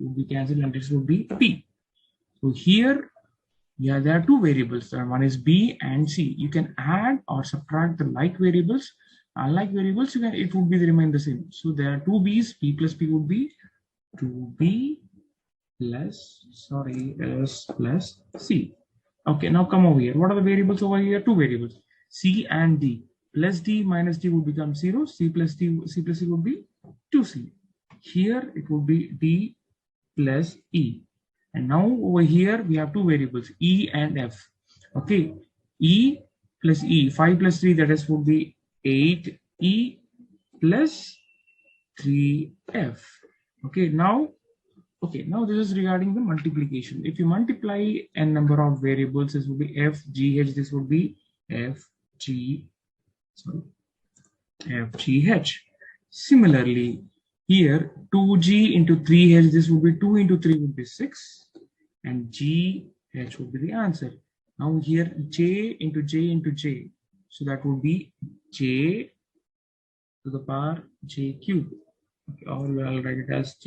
would be cancelled and this would be P. So here, yeah, there are two variables. One is B and C. You can add or subtract the like variables. Unlike variables, it would be remain the same. So there are two B's. P plus P would be 2B plus S plus C. Okay, now come over here. What are the variables over here? Two variables, C and D. Plus D minus D would become 0. C plus C would be 2C. Here it would be D plus E. And now over here we have two variables, E and F. Okay, E plus E, 5 plus 3, that is would be 8E plus 3F. Okay, now this is regarding the multiplication. If you multiply n number of variables, this would be F, G, H. This would be F, G, H. Similarly, here 2G into 3H, this would be 2 into 3 would be 6, and G, H would be the answer. Now here J into J into J, so that would be J to the power J cube. Okay, or I'll write it as J